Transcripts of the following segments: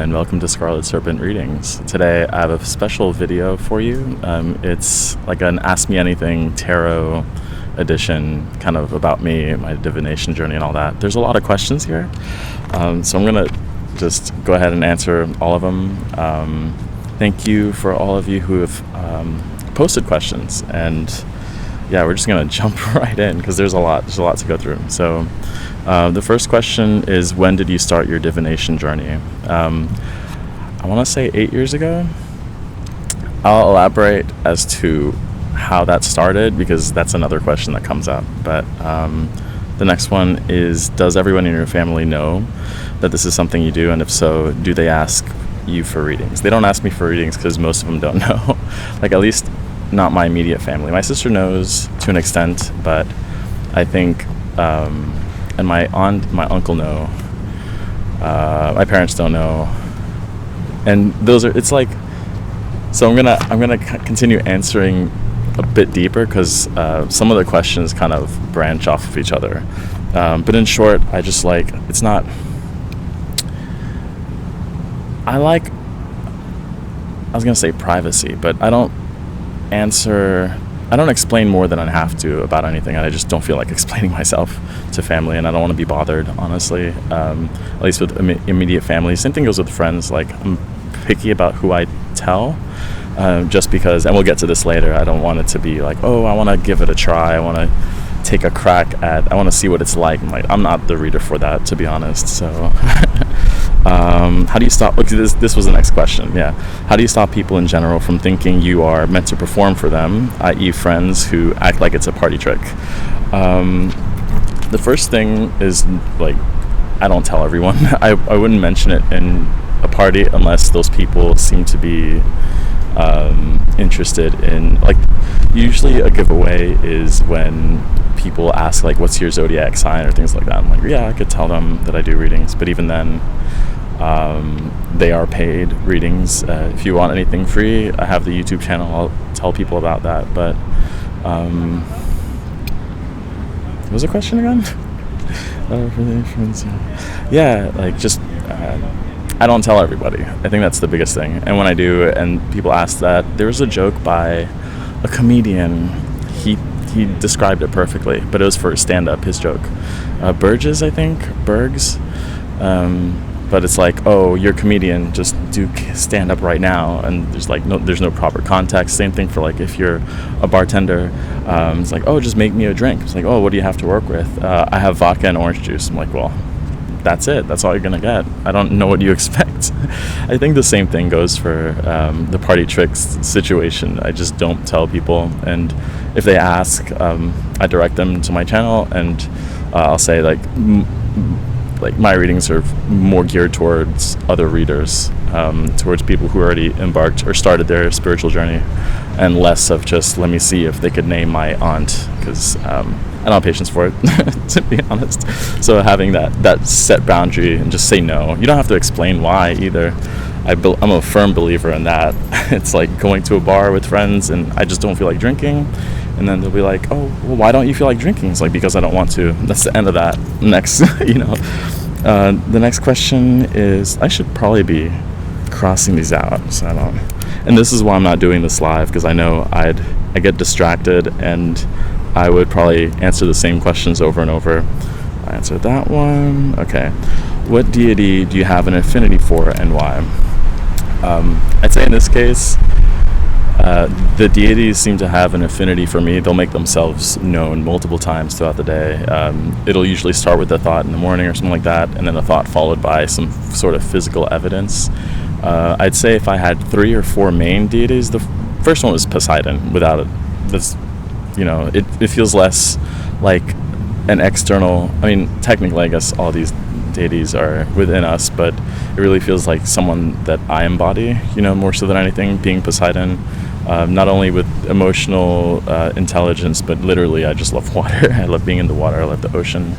and welcome to Scarlet Serpent readings. Today I have a special video for you. It's like an Ask Me Anything tarot edition, kind of about me, my divination journey and all that. There's a lot of questions here, so I'm gonna just go ahead and answer all of them. Thank you for all of you who have posted questions, and yeah, we're just gonna jump right in because there's a lot to go through. So the first question is, when did you start your divination journey? I want to say 8 years ago. I'll elaborate as to how that started because that's another question that comes up. But the next one is, does everyone in your family know that this is something you do? And if so, do they ask you for readings? They don't ask me for readings because most of them don't know. Like, at least not my immediate family. My sister knows to an extent, but I think and my aunt, my uncle know. My parents don't know, and those are. It's like, so I'm gonna continue answering a bit deeper because some of the questions kind of branch off of each other. But in short, I just like, it's not. I was gonna say privacy, but I don't explain more than I have to about anything, and I just don't feel like explaining myself to family, and I don't want to be bothered, honestly, at least with immediate family. Same thing goes with friends. Like, I'm picky about who I tell, just because, and we'll get to this later, I don't want it to be like, oh, I want to give it a try, I want to take a crack at, I want to see what it's like. I'm not the reader for that, to be honest. So how do you stop, look, this was the next question. Yeah, how do you stop people in general from thinking you are meant to perform for them, i.e. friends who act like it's a party trick? The first thing is, like, I don't tell everyone. I wouldn't mention it in a party unless those people seem to be interested in, like, usually a giveaway is when people ask, like, what's your zodiac sign or things like that. I'm like, yeah, I could tell them that I do readings, but even then, they are paid readings. If you want anything free, I have the YouTube channel, I'll tell people about that. But what was the question again? Yeah, like, just I don't tell everybody. I think that's the biggest thing. And when I do, and people ask that, there was a joke by a comedian. He described it perfectly, but it was for stand-up, his joke. Burgess, I think, Bergs. But it's like, oh, you're a comedian, just do stand-up right now. And there's no proper context. Same thing for, like, if you're a bartender, it's like, oh, just make me a drink. It's like, oh, what do you have to work with? I have vodka and orange juice. I'm like, well, that's it. That's all you're gonna get. I don't know what you expect. I think the same thing goes for the party tricks situation. I just don't tell people, and if they ask, I direct them to my channel, and I'll say, like my readings are more geared towards other readers, towards people who already embarked or started their spiritual journey, and less of just, let me see if they could name my aunt, because I don't have patience for it, to be honest. So having that set boundary and just say no. You don't have to explain why either. I'm a firm believer in that. It's like going to a bar with friends and I just don't feel like drinking, and then they'll be like, oh, well, why don't you feel like drinking? It's like, because I don't want to. That's the end of that. Next, the next question is, I should probably be crossing these out, so I don't. And this is why I'm not doing this live, because I know I get distracted and I would probably answer the same questions over and over. I answered that one. Okay. What deity do you have an affinity for and why? I'd say in this case, the deities seem to have an affinity for me. They'll make themselves known multiple times throughout the day. It'll usually start with a thought in the morning or something like that, and then a thought followed by some sort of physical evidence. I'd say if I had 3 or 4 main deities, the first one was Poseidon, without it. That's, it feels less like an external, I mean, technically I guess all these deities are within us, but it really feels like someone that I embody, more so than anything, being Poseidon, not only with emotional intelligence, but literally I just love water. I love being in the water, I love the ocean,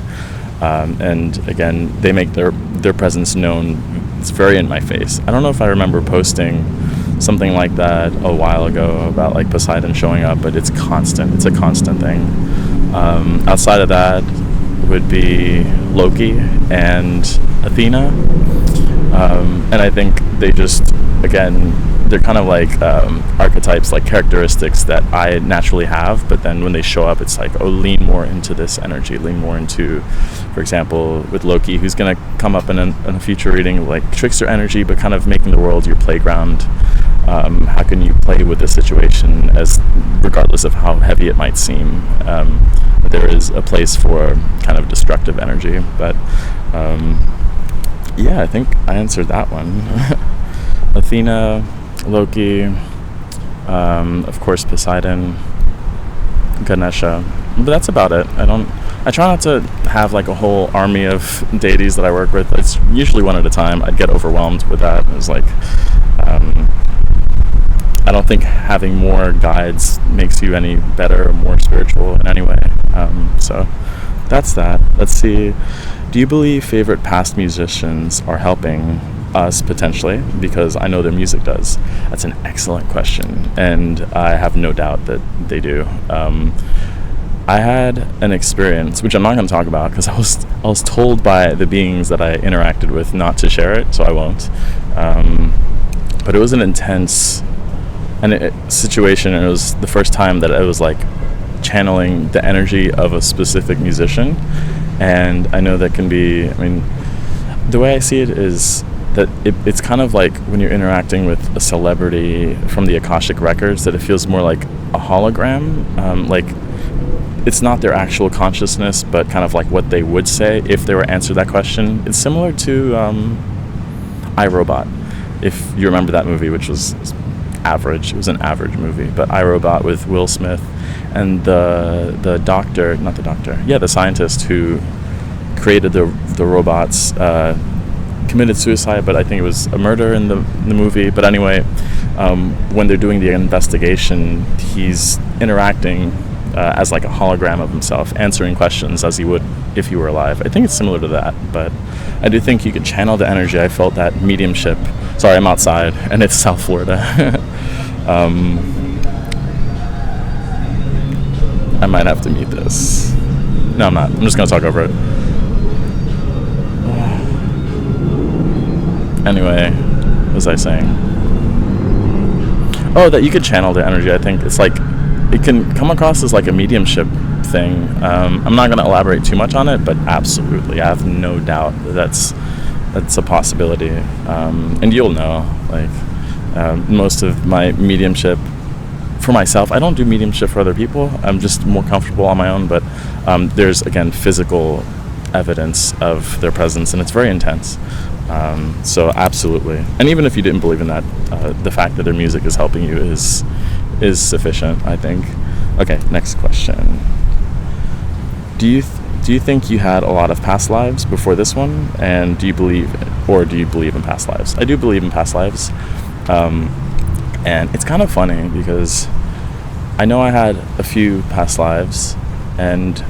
and again, they make their presence known. It's very in my face. I don't know if I remember posting something like that a while ago about, like, Poseidon showing up, but it's constant. It's a constant thing. Outside of that would be Loki and Athena. And I think they just, again, they're kind of like archetypes, like characteristics that I naturally have, but then when they show up, it's like, oh, lean more into this energy, lean more into, for example, with Loki, who's going to come up in a future reading, like trickster energy, but kind of making the world your playground. How can you play with the situation, as regardless of how heavy it might seem? There is a place for kind of destructive energy, but yeah, I think I answered that one. Athena, Loki, of course Poseidon, Ganesha, but that's about it. I try not to have like a whole army of deities that I work with. It's usually one at a time. I'd get overwhelmed with that. It was like, I don't think having more guides makes you any better or more spiritual in any way. So that's that. Let's see. Do you believe favorite past musicians are helping us potentially? Because I know their music does. That's an excellent question, and I have no doubt that they do. I had an experience, which I'm not going to talk about because I was told by the beings that I interacted with not to share it, so I won't. But it was an intense situation, and it was the first time that I was like channeling the energy of a specific musician. And I know that can be, I mean, the way I see it is that it's kind of like when you're interacting with a celebrity from the Akashic records, that it feels more like a hologram. Like it's not their actual consciousness, but kind of like what they would say if they were answered that question. It's similar to iRobot, if you remember that movie, which was average. It was an average movie, but iRobot with Will Smith and the scientist who created the robots committed suicide, but I think it was a murder in the movie. But anyway, when they're doing the investigation, he's interacting as like a hologram of himself, answering questions as he would if he were alive. I think it's similar to that, but I do think you can channel the energy. I felt that mediumship. Sorry, I'm outside, and it's South Florida. I might have to mute this. No, I'm not. I'm just going to talk over it. Anyway, what was I saying? Oh, that you could channel the energy. I think it's like, it can come across as like a mediumship thing. I'm not going to elaborate too much on it, but absolutely, I have no doubt that's a possibility. And you'll know, like, most of my mediumship for myself, I don't do mediumship for other people. I'm just more comfortable on my own, but there's, again, physical evidence of their presence, and it's very intense. So absolutely. And even if you didn't believe in that, the fact that their music is helping you is sufficient, I think. Okay, next question. Do you think you had a lot of past lives before this one? And do you believe in past lives? I do believe in past lives. And it's kind of funny because I know I had a few past lives, and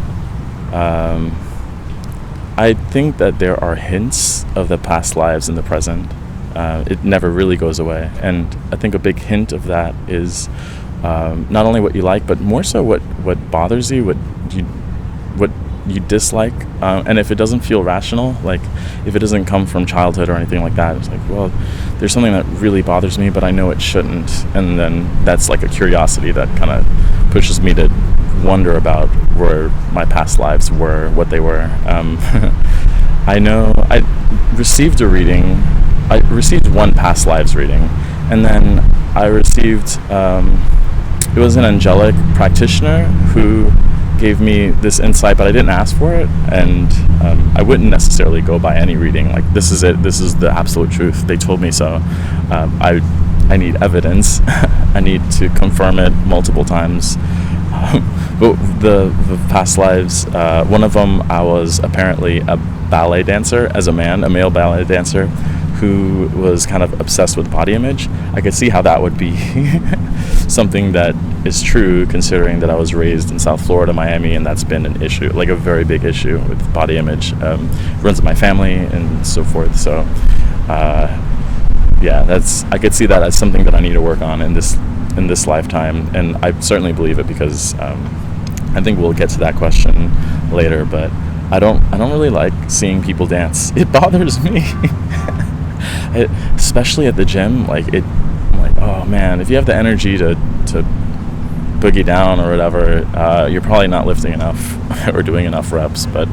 I think that there are hints of the past lives in the present. It never really goes away. And I think a big hint of that is not only what you like, but more so what bothers you, what you dislike. And if it doesn't feel rational, like if it doesn't come from childhood or anything like that, it's like, well, there's something that really bothers me, but I know it shouldn't. And then that's like a curiosity that kind of pushes me to wonder about where my past lives were, what they were. I know I received a reading. I received one past lives reading, and then I received, it was an angelic practitioner who gave me this insight, but I didn't ask for it, and I wouldn't necessarily go by any reading, like this is it, this is the absolute truth, they told me so. I need evidence. I need to confirm it multiple times. But the past lives, one of them, I was apparently a ballet dancer as a man, a male ballet dancer who was kind of obsessed with body image. I could see how that would be something that is true, considering that I was raised in South Florida, Miami, and that's been an issue, like a very big issue with body image. Runs in my family and so forth. So yeah, I could see that as something that I need to work on in this lifetime, and I certainly believe it because I think we'll get to that question later. But I don't really like seeing people dance. It bothers me. especially at the gym, like I'm like, oh man, if you have the energy to boogie down or whatever, you're probably not lifting enough or doing enough reps. But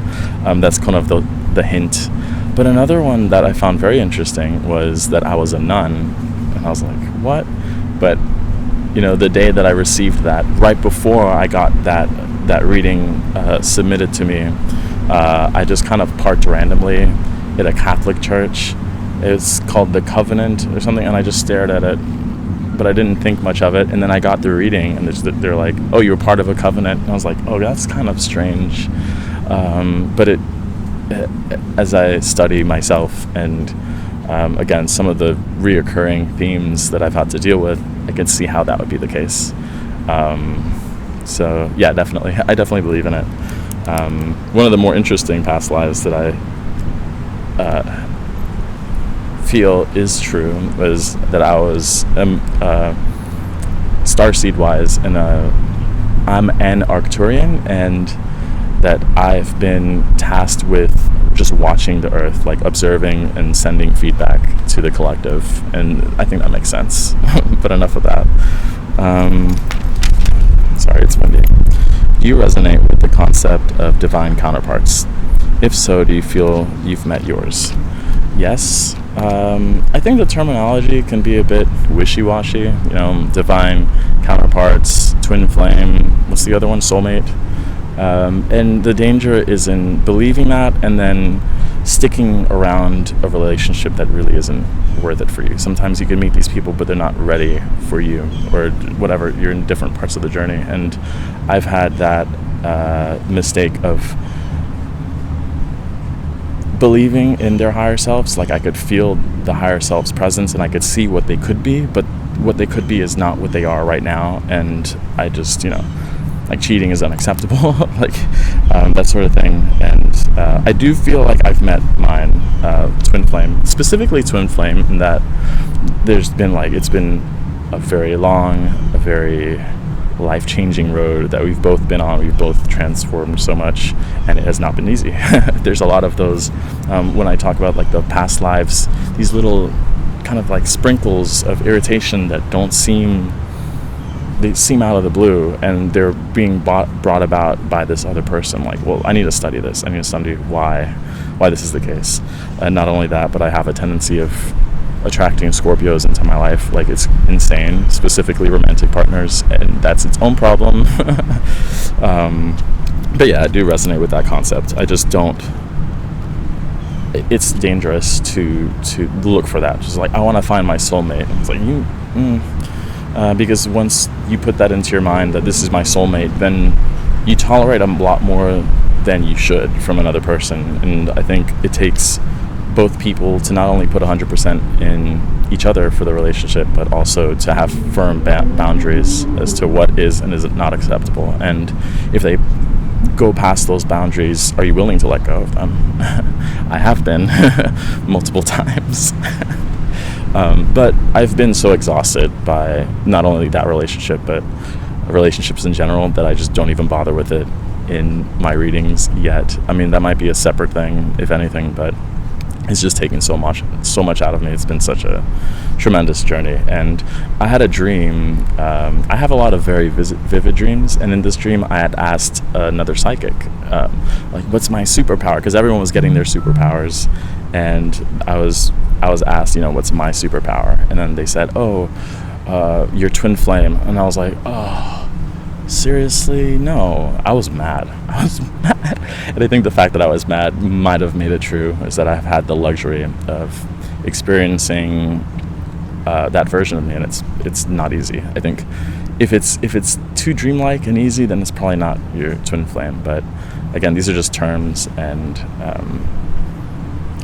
that's kind of the hint. But another one that I found very interesting was that I was a nun, and I was like, what? But the day that I received that, right before I got that reading submitted to me, I just kind of parked randomly at a Catholic church. It's called the Covenant or something, and I just stared at it, but I didn't think much of it. And then I got the reading, and they're like, oh, you were part of a covenant. And I was like, oh, that's kind of strange. But as I study myself and again, some of the reoccurring themes that I've had to deal with, I can see how that would be the case. So yeah, definitely. I definitely believe in it. One of the more interesting past lives that I feel is true was that I was starseed wise, and I'm an Arcturian, and that I've been tasked with just watching the earth, like observing and sending feedback to the collective, and I think that makes sense. But enough of that. Sorry, it's windy. Do you resonate with the concept of divine counterparts? If so, do you feel you've met yours? Yes. I think the terminology can be a bit wishy-washy. Divine counterparts, twin flame. What's the other one? Soulmate. And the danger is in believing that and then sticking around a relationship that really isn't worth it for you. Sometimes you can meet these people, but they're not ready for you, or whatever. You're in different parts of the journey. And I've had that mistake of believing in their higher selves. Like, I could feel the higher self's presence and I could see what they could be, but what they could be is not what they are right now. And I just, like, cheating is unacceptable, like that sort of thing. And I do feel like I've met mine, twin flame, specifically twin flame, in that there's been it's been a very long, a very life-changing road that we've both been on. We've both transformed so much, and it has not been easy. There's a lot of those when I talk about the past lives, these little kind of sprinkles of irritation that they seem out of the blue, and they're being brought about by this other person. Well, I need to study this. I need to study why this is the case. And not only that, but I have a tendency of attracting Scorpios into my life. It's insane, specifically romantic partners, and that's its own problem. But yeah, I do resonate with that concept. I just don't. It's dangerous to look for that. Just I want to find my soulmate. It's because once you put that into your mind that this is my soulmate, then you tolerate a lot more than you should from another person. And I think it takes both people to not only put 100% in each other for the relationship, but also to have firm boundaries as to what is and is not acceptable. And if they go past those boundaries, are you willing to let go of them? I have been multiple times. But I've been so exhausted by not only that relationship, but relationships in general, that I just don't even bother with it in my readings yet. I mean, that might be a separate thing, if anything, but it's just taken so much out of me. It's been such a tremendous journey. And I had a dream. I have a lot of very vivid dreams, and in this dream I had asked another psychic, what's my superpower? Because everyone was getting their superpowers, and I was asked, what's my superpower? And then they said, your twin flame. And I was like, oh, seriously? No. I was mad. And I think the fact that I was mad might have made it true, is that I've had the luxury of experiencing that version of me, and it's not easy. I think if it's too dreamlike and easy, then it's probably not your twin flame. But again, these are just terms, and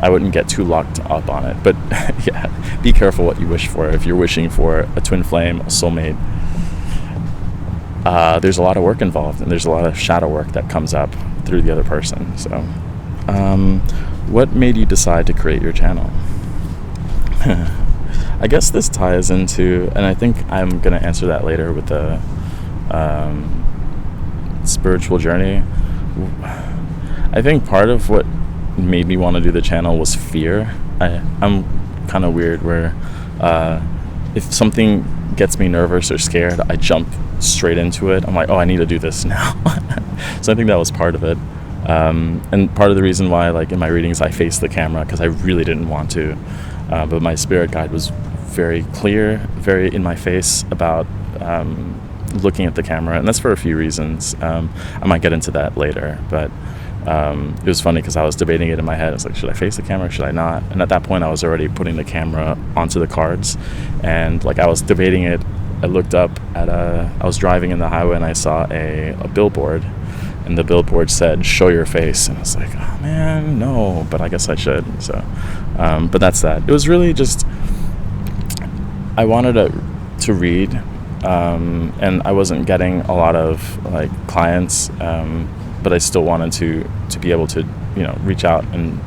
I wouldn't get too locked up on it. But yeah, be careful what you wish for. If you're wishing for a twin flame, a soulmate, there's a lot of work involved, and there's a lot of shadow work that comes up through the other person. So what made you decide to create your channel? I guess this ties into, and I think I'm going to answer that later with the spiritual journey. I think part of what made me want to do the channel was fear. I'm kind of weird where if something gets me nervous or scared, I jump straight into it. I'm like, oh, I need to do this now. So I think that was part of it. And part of the reason why, like, in my readings I faced the camera, because I really didn't want to, but my spirit guide was very clear, very in my face about looking at the camera, and that's for a few reasons. I might get into that later, but it was funny because I was debating it in my head. I was like, should I face the camera or should I not? And at that point I was already putting the camera onto the cards, and like I was debating it. I looked up at I was driving in the highway and I saw a billboard, and the billboard said, show your face, and I was like, oh man, no, but I guess I should. So but that's that. It was really just, I wanted to read, and I wasn't getting a lot of like clients, but I still wanted to be able to, you know, reach out and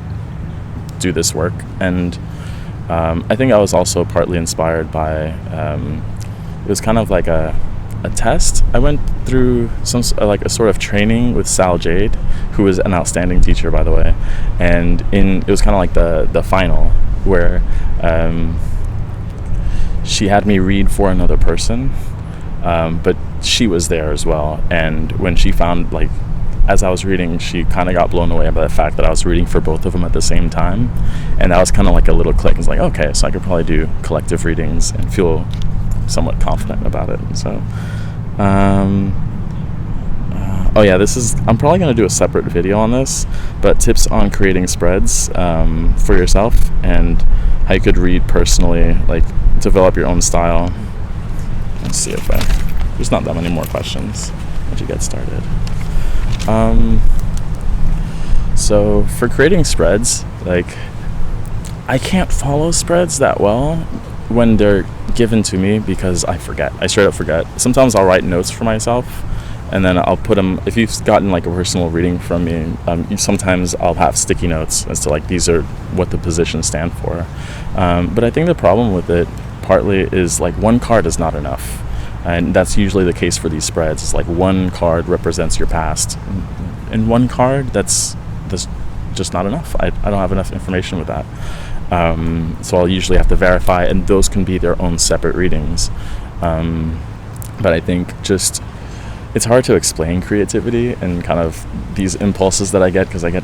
do this work. And I think I was also partly inspired by it was kind of like a test. I went through like a sort of training with Sal Jade, who was an outstanding teacher, by the way, and it was kind of like the final where she had me read for another person, but she was there as well. And when she found, like, as I was reading, she kind of got blown away by the fact that I was reading for both of them at the same time, and that was kind of like a little click. It's like, okay, so I could probably do collective readings and feel somewhat confident about it. So oh yeah, I'm probably going to do a separate video on this, but tips on creating spreads for yourself and how you could read personally, like develop your own style. Let's see if there's not that many more questions once you get started. So for creating spreads, like, I can't follow spreads that well when they're given to me because I straight up forget. Sometimes I'll write notes for myself and then I'll put them, if you've gotten like a personal reading from me, sometimes I'll have sticky notes as to like, these are what the positions stand for. But I think the problem with it partly is like one card is not enough. And that's usually the case for these spreads. It's like one card represents your past. And one card, that's just not enough. I don't have enough information with that. So I'll usually have to verify, and those can be their own separate readings. But I think just, it's hard to explain creativity and kind of these impulses that I get, because I get,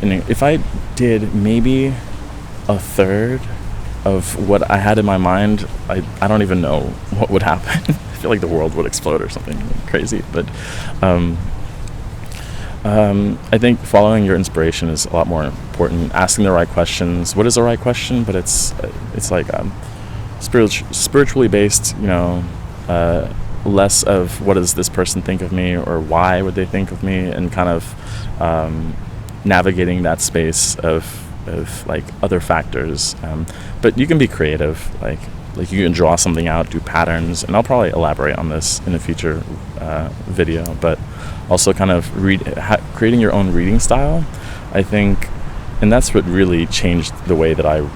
if I did maybe a third of what I had in my mind, I don't even know what would happen. I feel like the world would explode or something crazy. But I think following your inspiration is a lot more important. Asking the right questions. What is the right question? But it's like spiritually based, you know, less of what does this person think of me or why would they think of me, and kind of navigating that space of like other factors. But you can be creative, like you can draw something out, do patterns, and I'll probably elaborate on this in a future video, but also kind of creating your own reading style, I think, and that's what really changed the way that I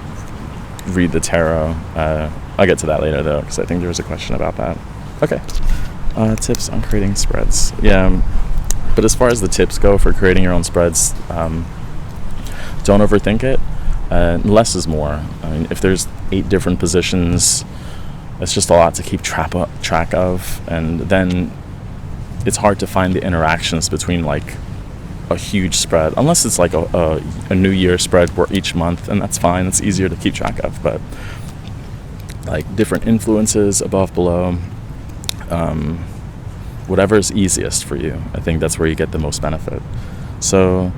read the tarot. I'll get to that later though, because I think there was a question about that. Okay, tips on creating spreads. Yeah, but as far as the tips go for creating your own spreads, don't overthink it. Less is more. I mean, if there's 8 different positions, it's just a lot to keep track of, and then it's hard to find the interactions between like a huge spread, unless it's like a New Year spread for each month, and that's fine. It's easier to keep track of. But like different influences, above, below, whatever is easiest for you, I think that's where you get the most benefit. So,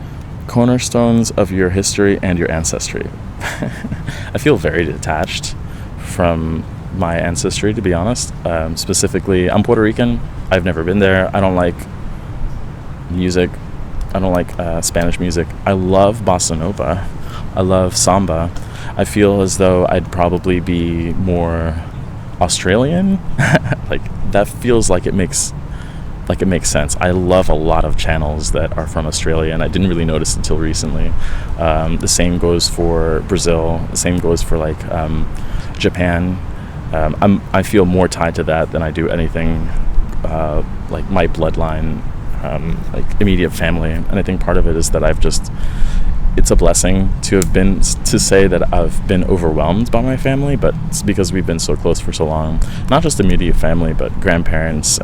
cornerstones of your history and your ancestry. I feel very detached from my ancestry, to be honest. Specifically, I'm Puerto Rican. I've never been there. I don't like music. I don't like Spanish music. I love bossa nova. I love samba. I feel as though I'd probably be more Australian. Like, that feels like it makes sense. I love a lot of channels that are from Australia, and I didn't really notice until recently. The same goes for Brazil. The same goes for like Japan. I feel more tied to that than I do anything like my bloodline, like immediate family. And I think part of it is that I've just it's a blessing to say that I've been overwhelmed by my family, but it's because we've been so close for so long. Not just immediate family, but grandparents,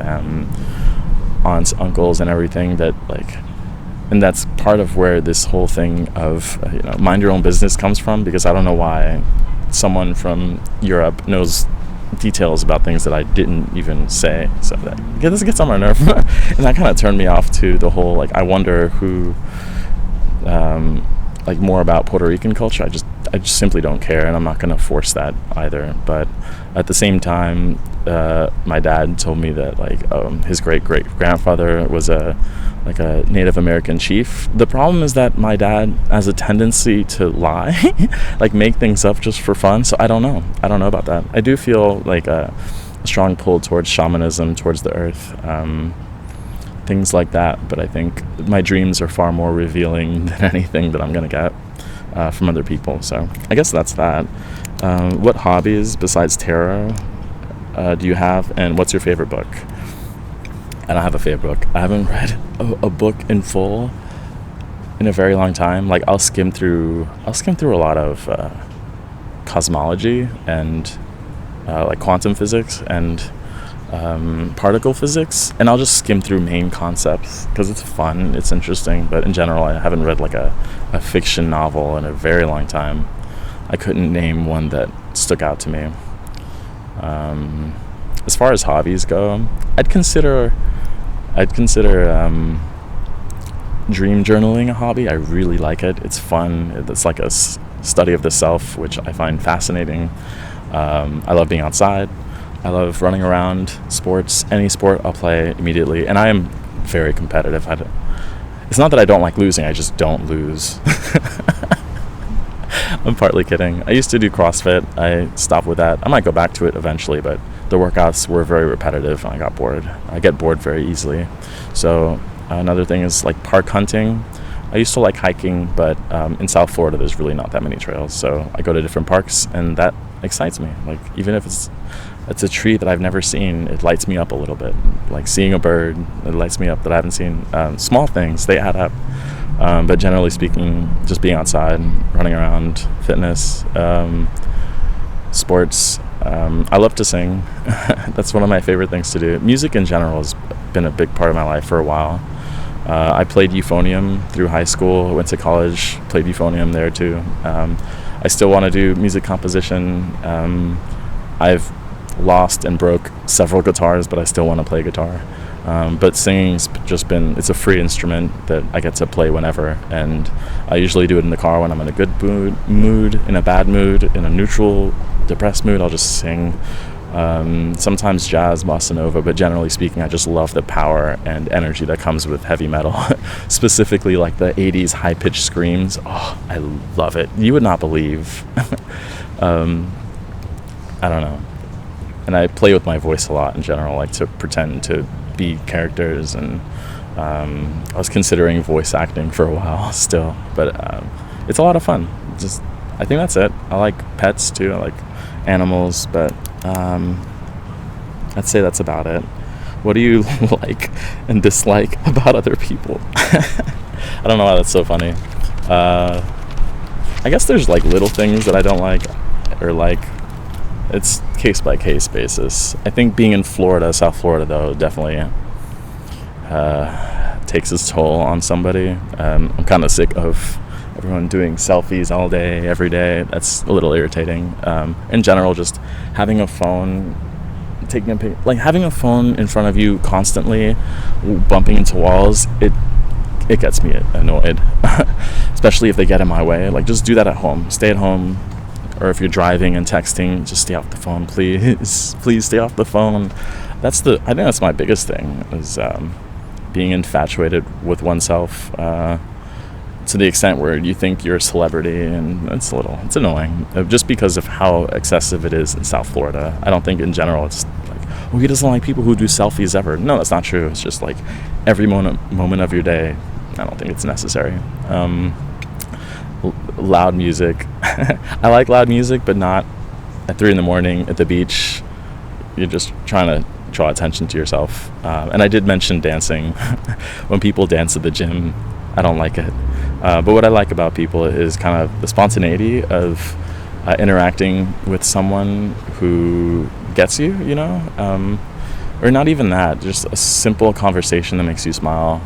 aunts, uncles, and everything. And that's part of where this whole thing of mind your own business comes from, because I don't know why someone from Europe knows details about things that I didn't even say. So this gets on my nerve, and that kind of turned me off to the whole I wonder who more about Puerto Rican culture. I just simply don't care, and I'm not going to force that either. But at the same time, my dad told me that his great grandfather was a Native American chief. The problem is that my dad has a tendency to lie, make things up just for fun. So I don't know about that. I do feel a strong pull towards shamanism, towards the earth, things like that. But I think my dreams are far more revealing than anything that I'm going to get from other people. So I guess that's that. What hobbies besides tarot do you have, and what's your favorite book? I don't have a favorite book. I haven't read a book in full in a very long time. I'll skim through a lot of cosmology and quantum physics and particle physics, and I'll just skim through main concepts because it's fun, it's interesting. But in general, I haven't read a fiction novel in a very long time. I couldn't name one that stuck out to me. As far as hobbies go, I'd consider dream journaling a hobby. I really like it. It's fun. It's like a study of the self, which I find fascinating. I love being outside. I love running around. Sports, any sport I'll play immediately, and I am very competitive. It's not that I don't like losing, I just don't lose. I'm partly kidding. I used to do CrossFit. I stopped with that. I might go back to it eventually, but the workouts were very repetitive and I got bored. I get bored very easily. So another thing is park hunting. I used to like hiking, but in South Florida there's really not that many trails, so I go to different parks, and that excites me. Even if it's a tree that I've never seen, it lights me up a little bit. Seeing a bird, it lights me up that I haven't seen. Small things, they add up. But generally speaking, just being outside, running around, fitness, sports. I love to sing. That's one of my favorite things to do. Music in general has been a big part of my life for a while. I played euphonium through high school, went to college, played euphonium there too. I still want to do music composition. I've lost and broke several guitars, but I still want to play guitar. But singing's just it's a free instrument that I get to play whenever, and I usually do it in the car when I'm in a good mood, in a bad mood, in a neutral, depressed mood. I'll just sing. Sometimes jazz, bossa nova, but generally speaking, I just love the power and energy that comes with heavy metal, specifically the 80s high-pitched screams. Oh, I love it. You would not believe. I don't know. And I play with my voice a lot in general, to pretend to be characters, and I was considering voice acting for a while still, but it's a lot of fun. I think that's it. I like pets too. I like animals, but I'd say that's about it. What do you like and dislike about other people? I don't know why that's so funny. I guess there's little things that I don't like, or it's case by case basis. I think being in Florida, South Florida though, definitely takes its toll on somebody. I'm kind of sick of everyone doing selfies all day, every day. That's a little irritating. In general, just having a phone, taking a picture, having a phone in front of you constantly, bumping into walls, it gets me annoyed. Especially if they get in my way. Just do that at home. Stay at home. Or if you're driving and texting, just stay off the phone, please. Please stay off the phone. I think that's my biggest thing, is being infatuated with oneself to the extent where you think you're a celebrity, and it's annoying, just because of how excessive it is in South Florida. I don't think in general it's he doesn't like people who do selfies ever. No, that's not true. It's just every moment of your day. I don't think it's necessary. Loud music. I like loud music, but not at 3 a.m. at the beach. You're just trying to draw attention to yourself. And I did mention dancing. When people dance at the gym, I don't like it. But what I like about people is kind of the spontaneity of interacting with someone who gets you, or not even that, just a simple conversation that makes you smile.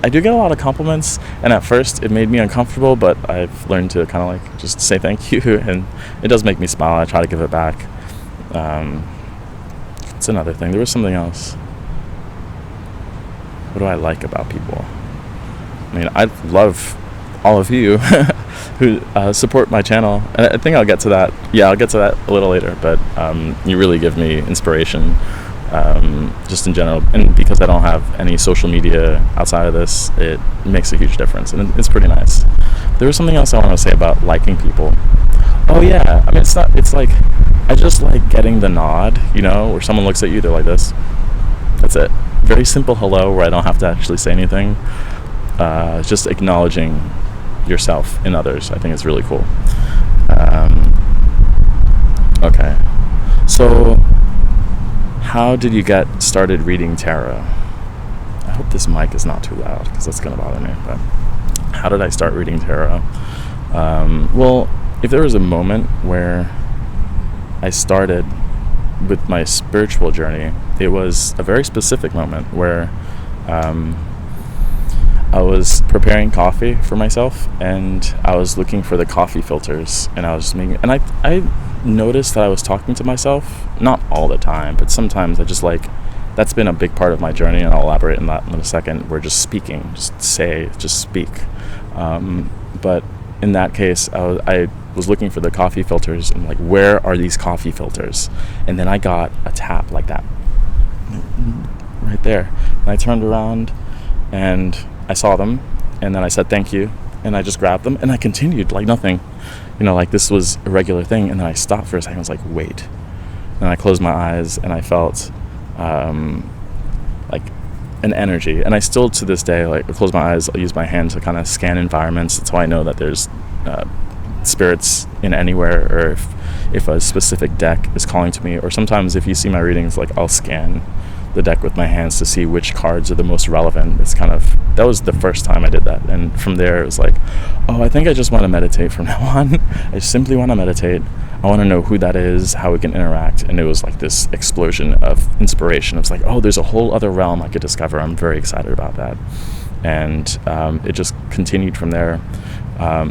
I do get a lot of compliments, and at first it made me uncomfortable, but I've learned to kind of like just say thank you, and it does make me smile. I try to give it back. It's another thing. There was something else. What do I like about people? I mean, I love all of you who support my channel. And I think I'll get to that. Yeah, I'll get to that a little later. But you really give me inspiration, just in general. And because I don't have any social media outside of this, it makes a huge difference. And it's pretty nice. There was something else I want to say about liking people. Oh yeah, I mean, it's like, I just like getting the nod, where someone looks at you, they're like this. That's it. Very simple hello where I don't have to actually say anything. Just acknowledging yourself in others, I think is really cool. Okay. So, how did you get started reading tarot? I hope this mic is not too loud, because that's going to bother me. But how did I start reading tarot? Well, if there was a moment where I started with my spiritual journey, it was a very specific moment where I was preparing coffee for myself, and I was looking for the coffee filters, and I was making, and I noticed that I was talking to myself, not all the time, but sometimes I just like, that's been a big part of my journey, and I'll elaborate on that in a second. We're just speaking, just speak. But in that case, I was looking for the coffee filters, and like, where are these coffee filters? And then I got a tap like that, right there. And I turned around, and I saw them, and then I said thank you, and I just grabbed them, and I continued like nothing, like this was a regular thing. And then I stopped for a second. I was like, wait. And I closed my eyes, and I felt like an energy. And I still, to this day, like, I close my eyes, I'll use my hand to kind of scan environments. That's how I know that there's spirits in anywhere, or if a specific deck is calling to me. Or sometimes if you see my readings, like, I'll scan the deck with my hands to see which cards are the most relevant. That was the first time I did that, and from there it was like, oh, I think I just want to meditate from now on. I simply want to meditate. I want to know who that is, how we can interact. And it was like this explosion of inspiration. It was like, oh, there's a whole other realm I could discover. I'm very excited about that. And it just continued from there.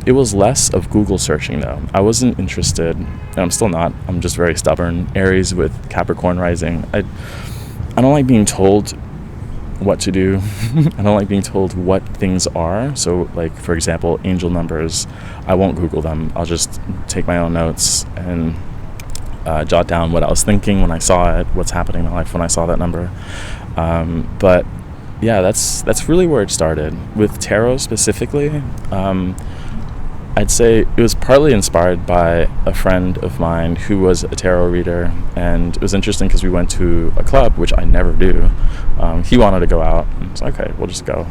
It was less of Google searching, though. I wasn't interested, and I'm still not. I'm just very stubborn. Aries with Capricorn rising. I don't like being told what to do. I don't like being told what things are. So, like, for example, angel numbers, I won't Google them. I'll just take my own notes and jot down what I was thinking when I saw it, what's happening in my life when I saw that number. But yeah, that's really where it started. With tarot specifically, I'd say it was partly inspired by a friend of mine who was a tarot reader, and it was interesting because we went to a club, which I never do. He wanted to go out, and I was like, okay, we'll just go.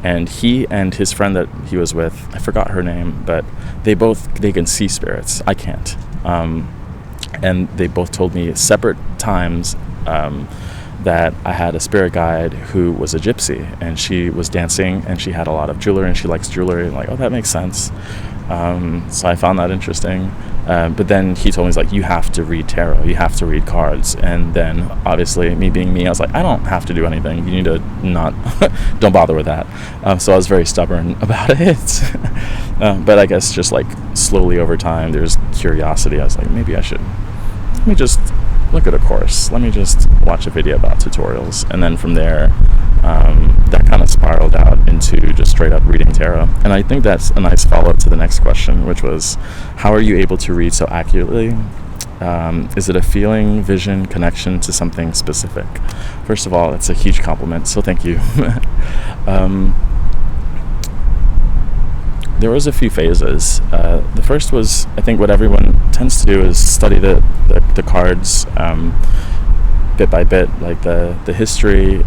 And he and his friend that he was with, I forgot her name, but they can see spirits. I can't. And they both told me separate times that I had a spirit guide who was a gypsy, and she was dancing, and she had a lot of jewelry, and she likes jewelry. I'm like, oh, that makes sense. So I found that interesting. But then he told me, he's like, you have to read tarot, you have to read cards. And then obviously, me being me, I was like, I don't have to do anything. You need to not, don't bother with that. So I was very stubborn about it. But I guess just like slowly over time, there's curiosity. I was like, maybe let me just look at a course. Let me just watch a video about tutorials. And then from there, that kind of spiraled out into just straight up reading tarot. And I think that's a nice follow-up to the next question, which was, how are you able to read so accurately? Is it a feeling, vision, connection to something specific? First of all, it's a huge compliment, so thank you. There was a few phases. The first was, I think what everyone tends to do is study the cards bit by bit, like the history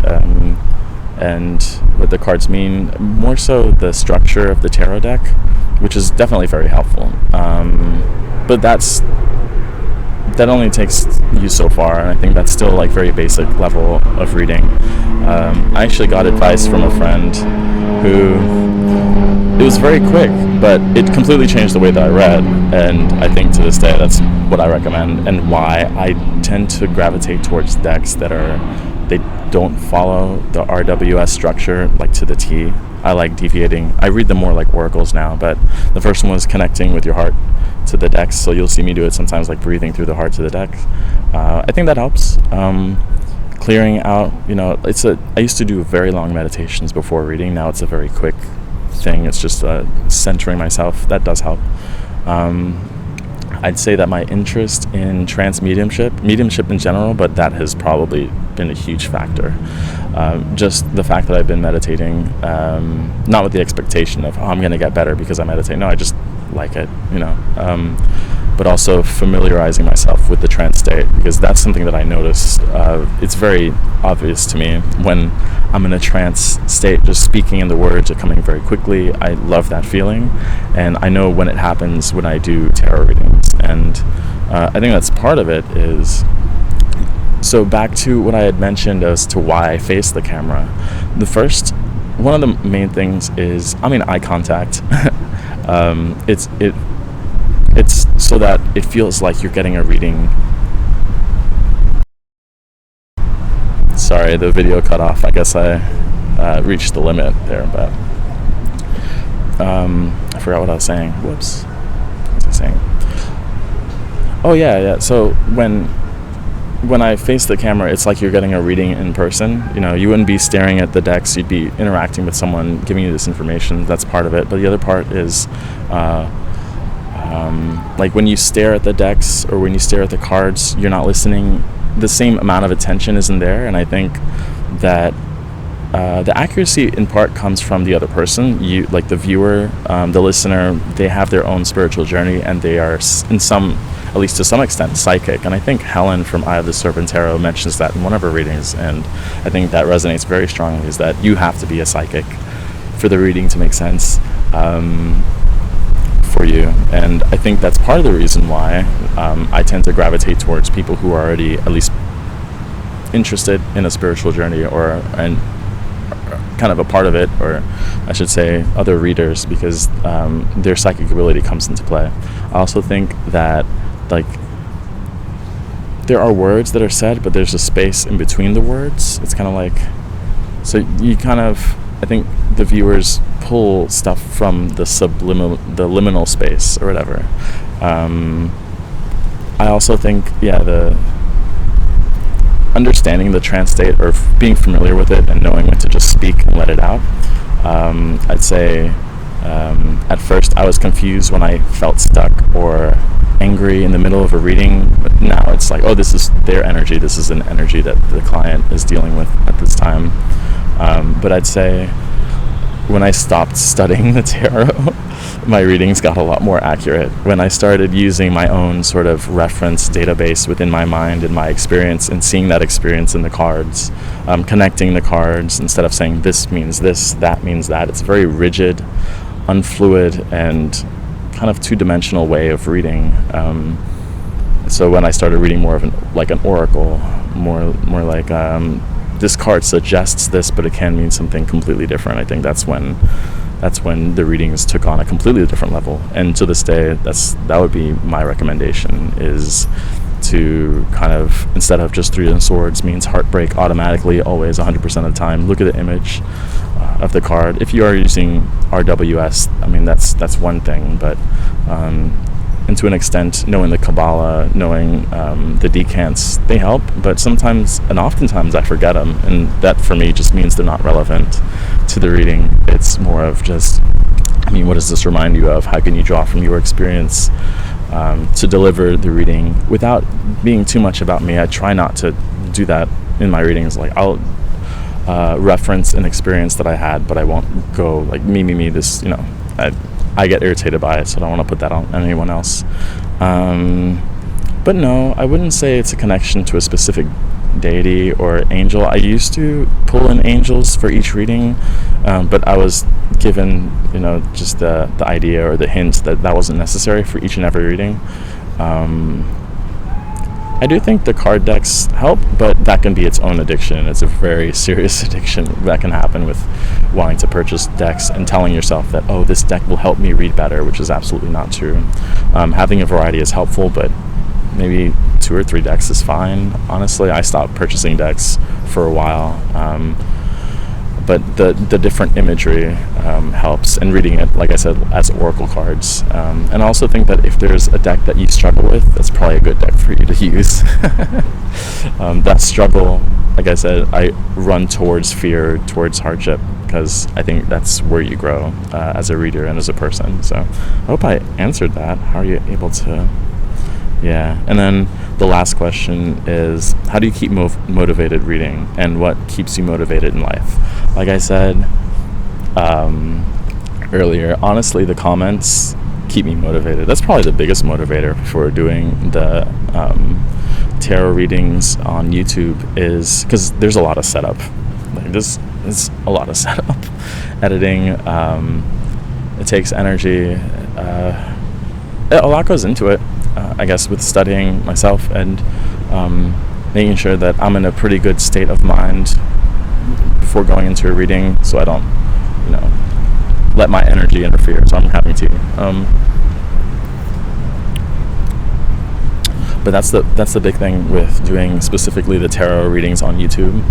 and what the cards mean, more so the structure of the tarot deck, which is definitely very helpful. But that only takes you so far, and I think that's still like very basic level of reading. I actually got advice from a friend who was very quick, but it completely changed the way that I read, and I think to this day that's what I recommend, and why I tend to gravitate towards decks they don't follow the RWS structure like to the T. I like deviating. I read them more like oracles now, but the first one was connecting with your heart to the decks, so you'll see me do it sometimes, like breathing through the heart to the decks. I think that helps. Clearing out, I used to do very long meditations before reading. Now it's a very quick thing. It's just centering myself. That does help. I'd say that my interest in trance mediumship in general, but that has probably been a huge factor. Just the fact that I've been meditating, not with the expectation of, I'm going to get better because I meditate. No, I just like it, but also familiarizing myself with the trance state, because that's something that I noticed. It's very obvious to me when I'm in a trance state, just speaking and the words are coming very quickly. I love that feeling, and I know when it happens when I do tarot readings, and I think that's part of it. So back to what I had mentioned as to why I face the camera. One of the main things is, eye contact. It's so that it feels like you're getting a reading. Sorry, the video cut off. I guess I reached the limit there, but I forgot what I was saying. Whoops. What was I saying? Oh yeah. So when I face the camera, it's like you're getting a reading in person. You wouldn't be staring at the decks. You'd be interacting with someone giving you this information. That's part of it. But the other part is like when you stare at the decks or when you stare at the cards, you're not listening. The same amount of attention isn't there. And I think that the accuracy in part comes from the other person. You, like the viewer, the listener, they have their own spiritual journey, and they are at least to some extent, psychic. And I think Helen from Eye of the Serpent Tarot mentions that in one of her readings, and I think that resonates very strongly, is that you have to be a psychic for the reading to make sense for you. And I think that's part of the reason why I tend to gravitate towards people who are already at least interested in a spiritual journey and kind of a part of it, or I should say other readers, because their psychic ability comes into play. I also think that there are words that are said, but there's a space in between the words. It's kind of like, so you kind of, I think the viewers pull stuff from the liminal space or whatever. I also think, the understanding the trance state, or being familiar with it and knowing when to just speak and let it out. I'd say at first I was confused when I felt stuck or angry in the middle of a reading, but now it's like, oh, this is their energy. This is an energy that the client is dealing with at this time. But I'd say when I stopped studying the tarot, my readings got a lot more accurate. When I started using my own sort of reference database within my mind and my experience, and seeing that experience in the cards, connecting the cards instead of saying this means this, that means that. It's a very rigid, unfluid, and kind of two-dimensional way of reading. So when I started reading more of an oracle, more like this card suggests this, but it can mean something completely different. I think that's when the readings took on a completely different level. And to this day, that would be my recommendation, is to kind of, instead of just Three of Swords means heartbreak automatically, always 100% of the time, look at the image of the card. If you are using RWS, that's one thing, but and to an extent, knowing the Kabbalah, knowing the decants, they help, but sometimes and oftentimes I forget them, and that for me just means they're not relevant to the reading. It's more of just, what does this remind you of? How can you draw from your experience to deliver the reading without being too much about me? I try not to do that in my readings. Like, I'll reference an experience that I had, but I won't go like me, this, I get irritated by it, so I don't want to put that on anyone else. But no, I wouldn't say it's a connection to a specific deity or angel. I used to pull in angels for each reading, but I was given, just the idea or the hint that wasn't necessary for each and every reading. I do think the card decks help, but that can be its own addiction. It's a very serious addiction that can happen with wanting to purchase decks and telling yourself that, oh, this deck will help me read better, which is absolutely not true. Having a variety is helpful, but maybe 2 or 3 decks is fine. Honestly, I stopped purchasing decks for a while. But the different imagery helps, and reading it, like I said, as oracle cards. And I also think that if there's a deck that you struggle with, that's probably a good deck for you to use. That struggle, like I said, I run towards fear, towards hardship, because I think that's where you grow as a reader and as a person. So I hope I answered that. How are you able to... Yeah. And then the last question is, how do you keep motivated reading, and what keeps you motivated in life? Like I said earlier, honestly, the comments keep me motivated. That's probably the biggest motivator for doing the tarot readings on YouTube, is because there's a lot of setup. Like, there's a lot of setup, editing. It takes energy. A lot goes into it. I guess with studying myself and making sure that I'm in a pretty good state of mind before going into a reading, so I don't, let my energy interfere. So I'm having tea. But that's the big thing with doing specifically the tarot readings on YouTube.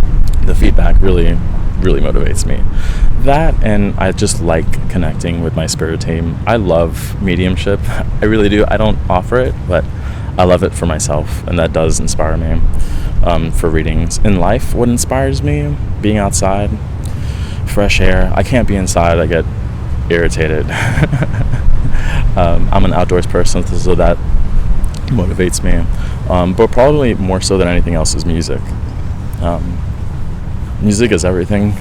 The feedback really motivates me. That, and I just like connecting with my spirit team. I love mediumship. I really do. I don't offer it, but I love it for myself, and that does inspire me for readings. In life, what inspires me? Being outside, fresh air. I can't be inside. I get irritated. I'm an outdoors person, so that motivates me. But probably more so than anything else is music. Music is everything.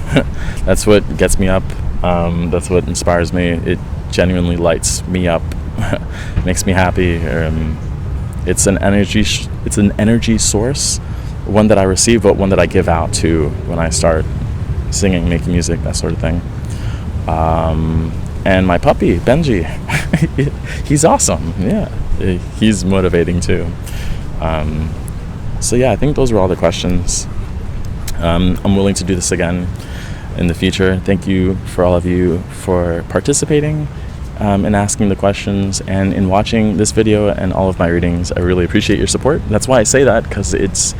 That's what gets me up. That's what inspires me. It genuinely lights me up, makes me happy. It's an energy source, one that I receive, but one that I give out to when I start singing, making music, that sort of thing. And my puppy Benji, he's awesome. Yeah, he's motivating too. So yeah, I think those were all the questions. I'm willing to do this again in the future. Thank you for all of you for participating in asking the questions and in watching this video and all of my readings. I really appreciate your support. That's why I say that, because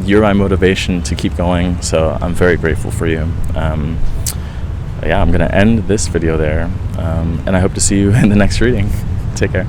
you're my motivation to keep going. So I'm very grateful for you. Yeah, I'm going to end this video there, and I hope to see you in the next reading. Take care.